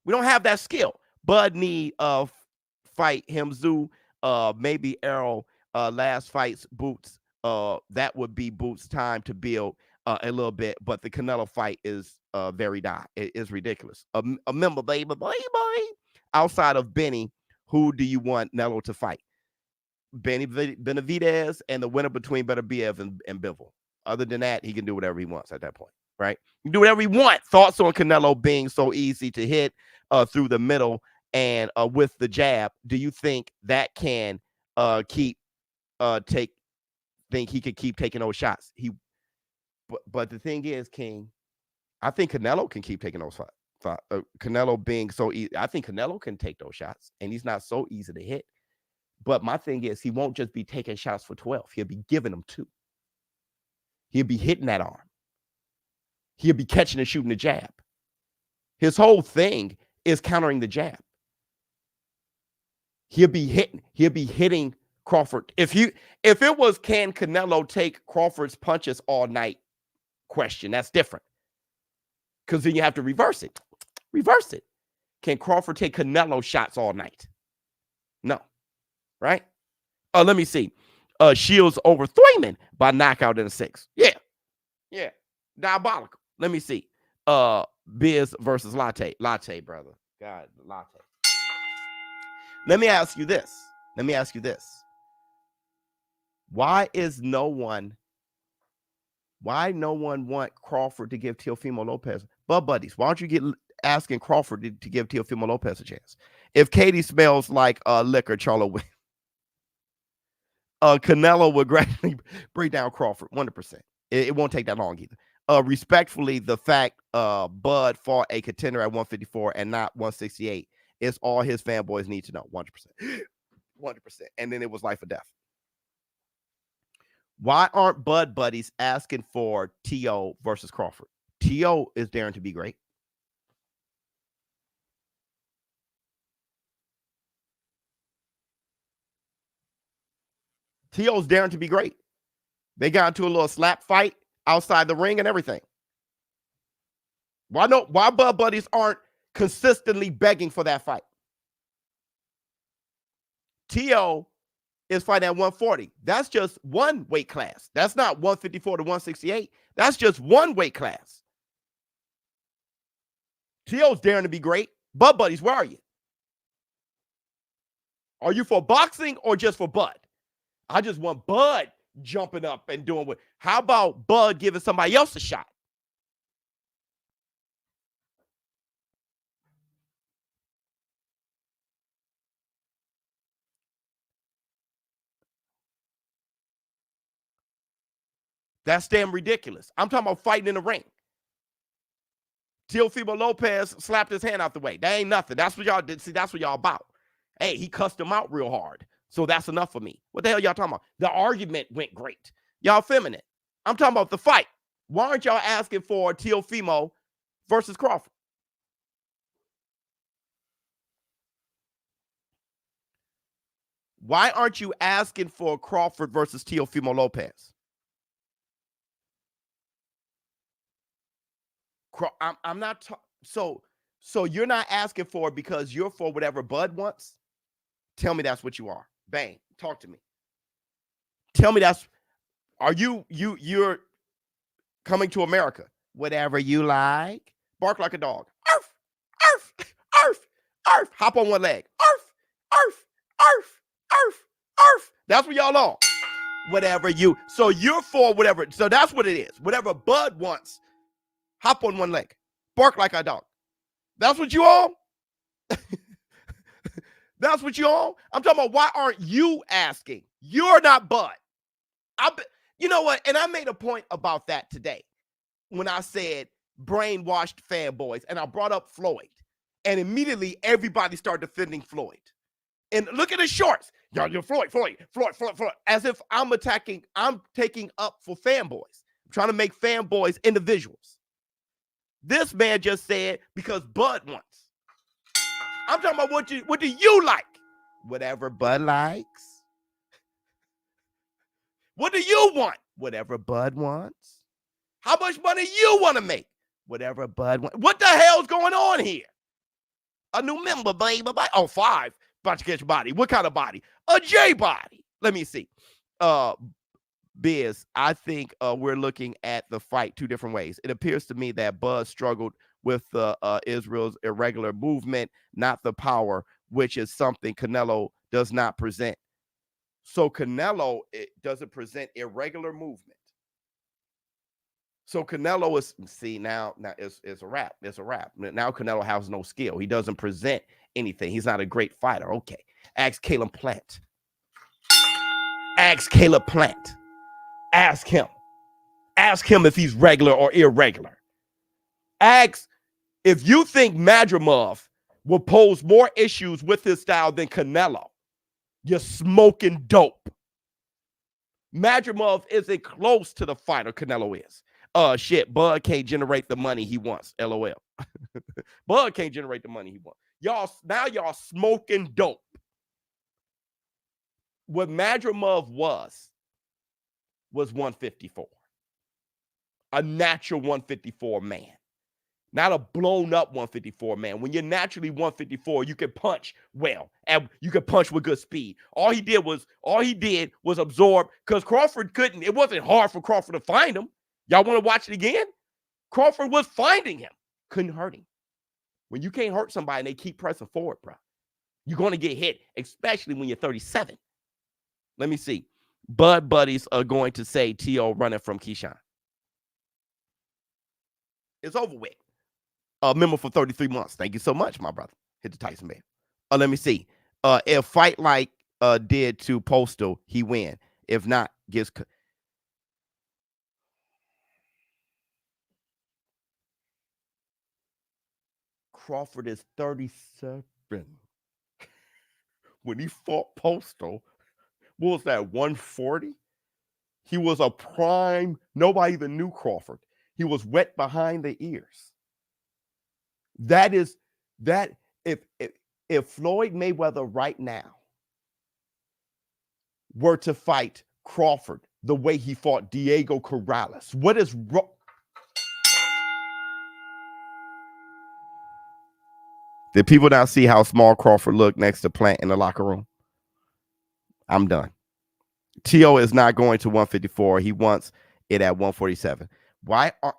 We don't have that skill. Bud need fight Himzu, maybe Errol last fights Boots. That would be Boots' time to build a little bit, but the Canelo fight is very die. It is ridiculous. A member, baby. Outside of Benny, who do you want Canelo to fight? Benny Benavidez and the winner between Beterbiev and Bivol. Other than that, he can do whatever he wants at that point, right? He can do whatever he wants. Thoughts on Canelo being so easy to hit through the middle and with the jab? Do you think that can think he could keep taking those shots? But the thing is, King, I think Canelo can keep taking those shots. Canelo being so easy, I think Canelo can take those shots, and he's not so easy to hit. But my thing is, he won't just be taking shots for 12. He'll be giving them 2. He'll be hitting that arm. He'll be catching and shooting the jab. His whole thing is countering the jab. He'll be hitting Crawford. If it was, can Canelo take Crawford's punches all night question, that's different. Because then you have to reverse it. Reverse it. Can Crawford take Canelo shots all night? No. Right? Let me see. Shields over Thurman by knockout in the 6th. Yeah. Yeah. Diabolical. Let me see. Biz versus Latte. Latte, brother. God, Latte. Let me ask you this. Why no one want Crawford to give Teofimo Lopez buddies? Why don't you get asking Crawford to give Teofimo Lopez a chance. If Katie smells like liquor, Charlo win. Canelo would gradually break down Crawford 100%. It won't take that long either. Respectfully, the fact Bud fought a contender at 154 and not 168 is all his fanboys need to know. 100%. 100%. And then it was life or death. Why aren't Bud buddies asking for T.O. versus Crawford? T.O. is daring to be great. T.O.'s daring to be great. They got into a little slap fight outside the ring and everything. Why Bud buddies aren't consistently begging for that fight? T.O. is fighting at 140. That's just one weight class. That's not 154 to 168. That's just one weight class. T.O.'s daring to be great. Bud buddies, where are you? Are you for boxing or just for Bud? I just want Bud jumping up and doing what. How about Bud giving somebody else a shot? That's damn ridiculous. I'm talking about fighting in the ring. Teofimo Lopez slapped his hand out the way. That ain't nothing. That's what y'all did. See, that's what y'all about. Hey, he cussed him out real hard. So that's enough for me. What the hell y'all talking about? The argument went great. Y'all feminine. I'm talking about the fight. Why aren't y'all asking for Teofimo versus Crawford? Why aren't you asking for Crawford versus Teofimo Lopez? I'm not so you're not asking for it because you're for whatever Bud wants? Tell me that's what you are. Bang. Talk to me. Tell me you're coming to America. Whatever you like. Bark like a dog. Arf, arf, arf, arf. Hop on one leg. Arf, arf, arf, arf, arf. That's what y'all on. Whatever you. So you're for whatever. So that's what it is. Whatever Bud wants. Hop on one leg. Bark like a dog. That's what you on? That's what you on? I'm talking about why aren't you asking? You're not Bud. You know what? And I made a point about that today when I said brainwashed fanboys, and I brought up Floyd. And immediately everybody started defending Floyd. And look at his shorts. You're Floyd. As if I'm taking up for fanboys. I'm trying to make fanboys individuals. This man just said because Bud wants. I'm talking about what do you like? Whatever Bud likes. What do you want? Whatever Bud wants. How much money you want to make? Whatever Bud wants. What the hell's going on here? A new member, baby. Oh, 5. About to catch a body. What kind of body? A J body. Let me see. Biz, I think we're looking at the fight two different ways. It appears to me that Bud struggled with Israel's irregular movement, not the power, which is something Canelo does not present. So Canelo doesn't present irregular movement. So Canelo is, see, now it's a wrap. It's a wrap. Now Canelo has no skill. He doesn't present anything. He's not a great fighter. Okay. Ask Caleb Plant. Ask Caleb Plant. Ask him. Ask him if he's regular or irregular. Ask if you think Madrimov will pose more issues with his style than Canelo. You're smoking dope. Madrimov isn't close to the fighter Canelo is. Shit, Bud can't generate the money he wants. LOL. Bud can't generate the money he wants. Y'all smoking dope. What Madrimov was 154. A natural 154 man. Not a blown up 154 man. When you're naturally 154, you can punch well, and you can punch with good speed. All he did was absorb, because Crawford couldn't. It wasn't hard for Crawford to find him. Y'all want to watch it again? Crawford was finding him. Couldn't hurt him. When you can't hurt somebody and they keep pressing forward, bro, you're going to get hit, especially when you're 37. Let me see. Bud buddies are going to say T.O. running from Keyshawn. It's over with. Member for 33 months. Thank you so much, my brother. Hit the Tyson bell. Let me see. If fight like did to Postal, he win. If not, gets Crawford is 37. When he fought Postal, what was that, 140? He was a prime. Nobody even knew Crawford. He was wet behind the ears. That is that. If Floyd Mayweather right now were to fight Crawford the way he fought Diego Corrales, what is wrong? Did people now see how small Crawford looked next to Plant in the locker room? I'm done. T.O. is not going to 154. He wants it at 147. Why are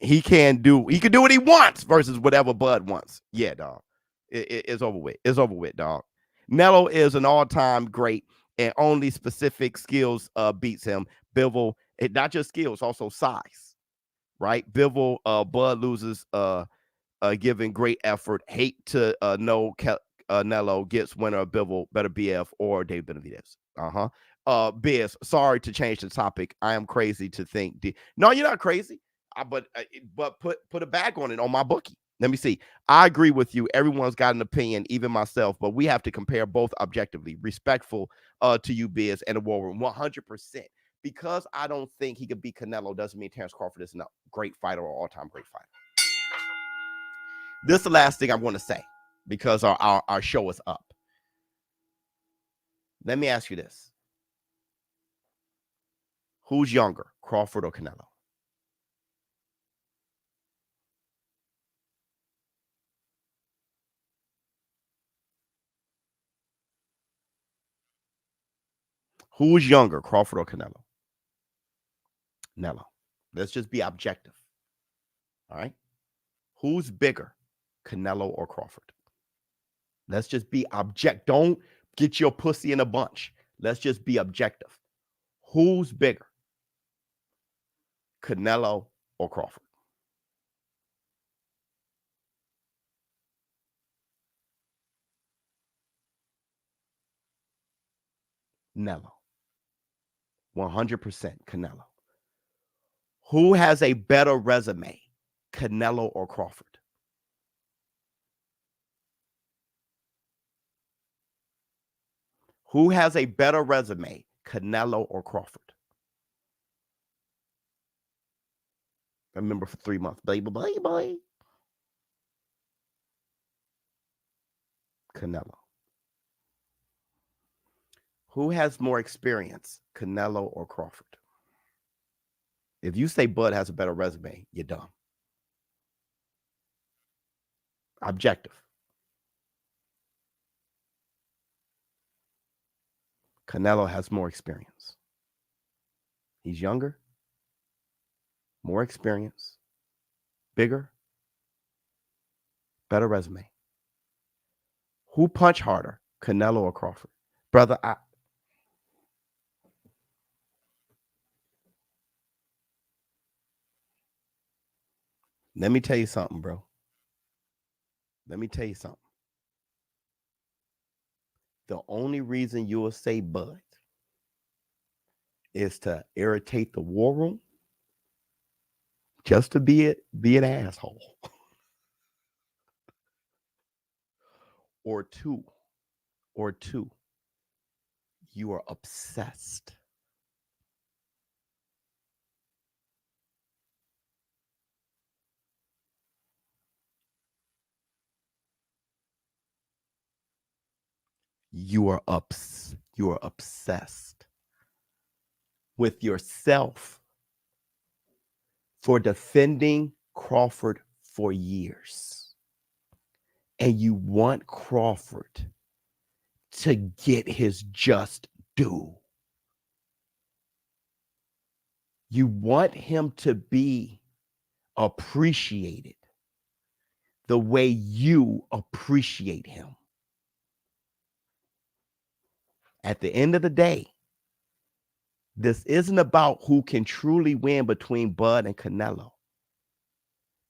he can do what he wants versus whatever Bud wants. Yeah, dog. It's over with. It's over with, dog. Nello is an all-time great, and only specific skills beats him. Bivol, not just skills, also size. Right? Bivol, Bud loses giving great effort. Hate to know Nello gets winner of Bivol, better BF or Dave Benavidez. Biz, sorry to change the topic. I am crazy to think. No, you're not crazy. But put a bag on it on my bookie. Let me see. I agree with you. Everyone's got an opinion, even myself, but we have to compare both objectively. Respectful to you, Biz, and the war room 100%. Because I don't think he could beat Canelo doesn't mean Terrence Crawford is a great fighter or all-time great fighter. This is the last thing I'm going to say because our show is up. Let me ask you this. Who's younger, Crawford or Canelo? Who's younger, Crawford or Canelo? Nello. Let's just be objective. All right. Who's bigger, Canelo or Crawford? Let's just be objective. Don't get your pussy in a bunch. Let's just be objective. Who's bigger, Canelo or Crawford? Canelo. 100% Canelo. Who has a better resume, Canelo or Crawford? Who has a better resume, Canelo or Crawford? Remember for 3 months, baby. Canelo. Who has more experience, Canelo or Crawford? If you say Bud has a better resume, you're dumb. Objective. Canelo has more experience. He's younger, more experience, bigger, better resume. Who punch harder, Canelo or Crawford? Brother, let me tell you something, bro. Let me tell you something. The only reason you will say Bud is to irritate the war room, just to be an asshole. Or two, you are obsessed. You are obsessed with yourself for defending Crawford for years. And you want Crawford to get his just due. You want him to be appreciated the way you appreciate him. At the end of the day, This isn't about who can truly win between Bud and Canelo.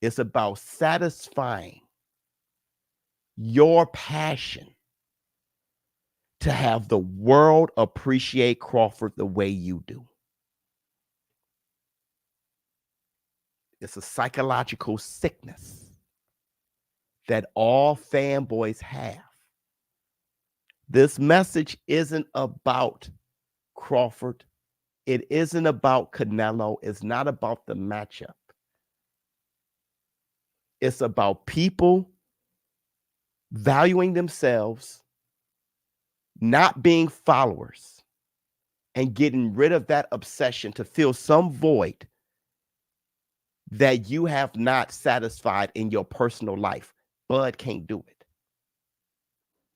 It's about satisfying your passion to have the world appreciate Crawford the way you do. It's a psychological sickness that all fanboys have. This message isn't about Crawford. It isn't about Canelo. It's not about the matchup. It's about people valuing themselves, not being followers, and getting rid of that obsession to fill some void that you have not satisfied in your personal life. Bud can't do it.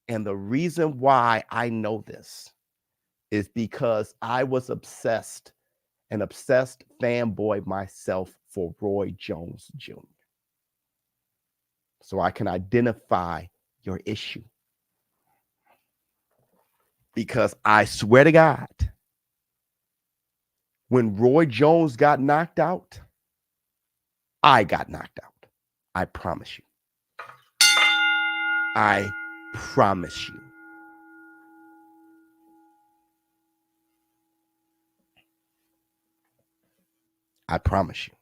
And the reason why I know this is because I was an obsessed fanboy myself for Roy Jones Jr. So I can identify your issue. Because I swear to God, when Roy Jones got knocked out, I got knocked out. I promise you. I promise you. I promise you.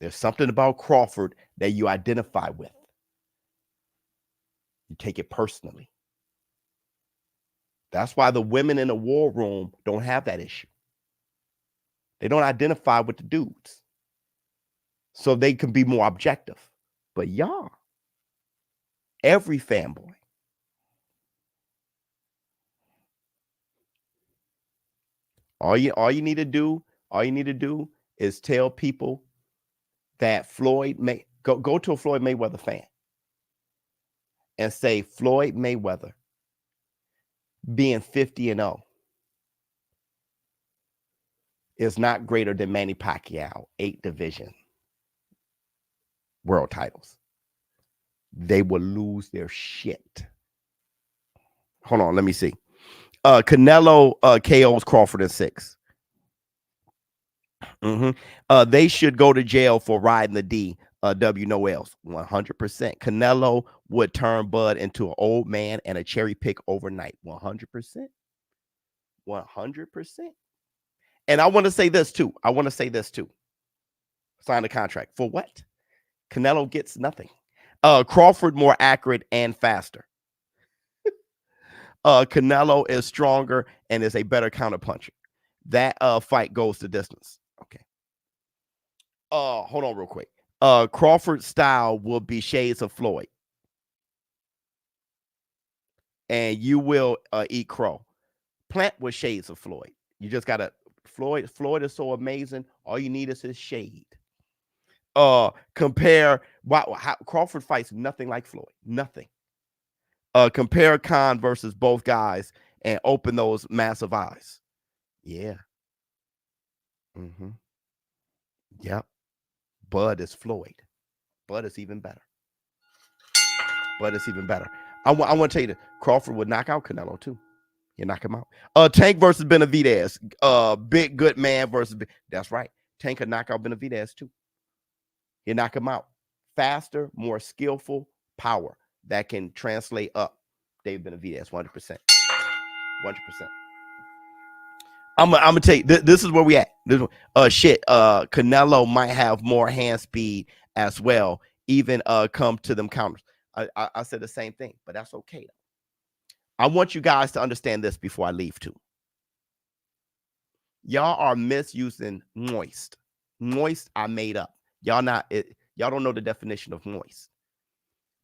There's something about Crawford that you identify with. You take it personally. That's why the women in the war room don't have that issue. They don't identify with the dudes. So they can be more objective. But y'all, every fanboy, all you need to do is tell people that Floyd may go to a Floyd Mayweather fan and say Floyd Mayweather being 50-0 is not greater than Manny Pacquiao 8 division world titles. They will lose their shit. Hold on, let me see. Canelo KOs Crawford in 6. They should go to jail for riding the D. W no else. 100%. Canelo would turn Bud into an old man and a cherry pick overnight. 100%. 100%. And I want to say this too. Sign the contract. For what? Canelo gets nothing. Crawford more accurate and faster. Canelo is stronger and is a better counterpuncher. That fight goes the distance. Okay. Hold on real quick. Crawford's style will be shades of Floyd. And you will eat crow. Plant was shades of Floyd. You just gotta Floyd is so amazing. All you need is his shade. Compare how Crawford fights nothing like Floyd. Nothing. Compare Khan versus both guys and open those massive eyes. Yeah. Yep. Bud is Floyd. Bud is even better. I want to tell you that Crawford would knock out Canelo too. You knock him out. Tank versus Benavidez. Big good man versus that's right. Tank could knock out Benavidez too. You knock him out. Faster, more skillful, power that can translate up. Dave Benavidez, 100%. 100%. I'm gonna tell you, this is where we at. Canelo might have more hand speed as well, even come to them counters. I said the same thing, but that's okay. I want you guys to understand this before I leave too. Y'all are misusing moist. Moist I made up. Y'all don't know the definition of moist.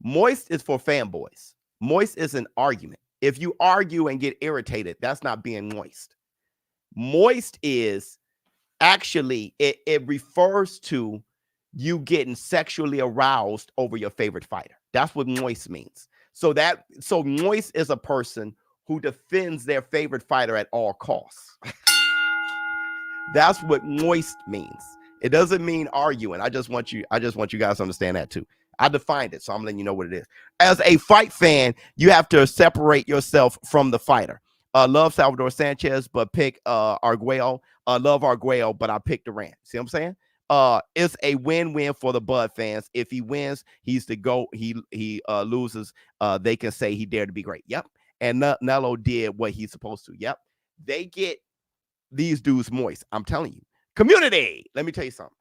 Moist is for fanboys. Moist is an argument. If you argue and get irritated, that's not being moist. Moist is actually, it refers to you getting sexually aroused over your favorite fighter. That's what moist means. So moist is a person who defends their favorite fighter at all costs. That's what moist means. It doesn't mean arguing. I just want you guys to understand that too. I defined it, so I'm letting you know what it is. As a fight fan, you have to separate yourself from the fighter. Love Salvador Sanchez, but pick Arguello. Love Arguello, but I picked Durant. See what I'm saying? It's a win-win for the Bud fans. If he wins, he's the GOAT. He loses, they can say he dared to be great. Yep. And Canelo did what he's supposed to. Yep. They get these dudes moist. I'm telling you. Community. Let me tell you something.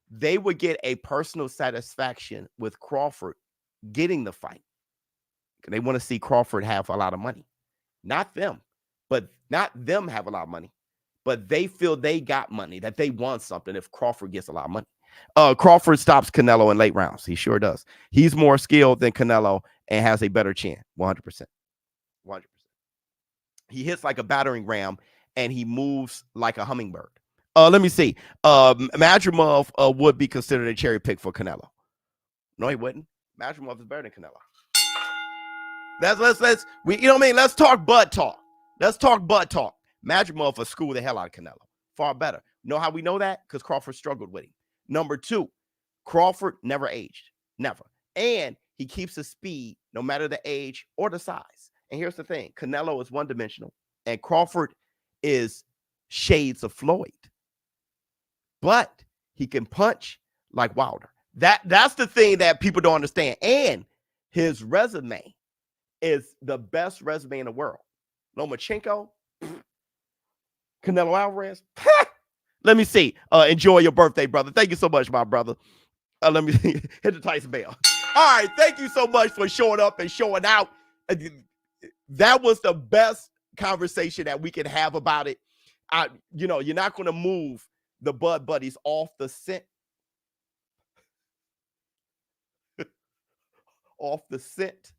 They would get a personal satisfaction with Crawford getting the fight. They want to see Crawford have a lot of money. Not them have a lot of money, but they feel they got money, that they want something if Crawford gets a lot of money. Crawford stops Canelo in late rounds. He sure does. He's more skilled than Canelo and has a better chin. 100%. 100%. He hits like a battering ram and he moves like a hummingbird. Let me see. Madrimov would be considered a cherry pick for Canelo. No, he wouldn't. Madrimov is better than Canelo. You know what I mean? Let's talk Bud talk. Madrimov will school the hell out of Canelo. Far better. Know how we know that? Because Crawford struggled with him. Number 2, Crawford never aged. Never. And he keeps his speed no matter the age or the size. And here's the thing. Canelo is one-dimensional. And Crawford is shades of Floyd. But he can punch like Wilder. That's the thing that people don't understand. And his resume is the best resume in the world. Lomachenko, Canelo Alvarez. Let me see. Enjoy your birthday, brother. Thank you so much, my brother. Let me hit the Tyson bell. All right. Thank you so much for showing up and showing out. That was the best conversation that we can have about it. You're not going to move the Bud Buddies off the scent. Off the scent.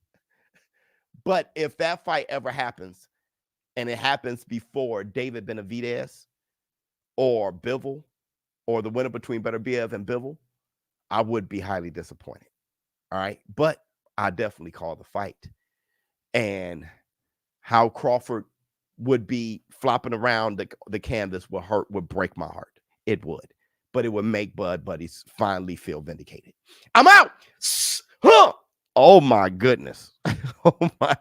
But if that fight ever happens, and it happens before David Benavidez or Bivol, or the winner between Beterbiev and Bivol, I would be highly disappointed. All right. But I definitely call the fight. And how Crawford would be flopping around the canvas would break my heart. It would. But it would make Bud Buddies finally feel vindicated. I'm out. Oh my goodness. Oh my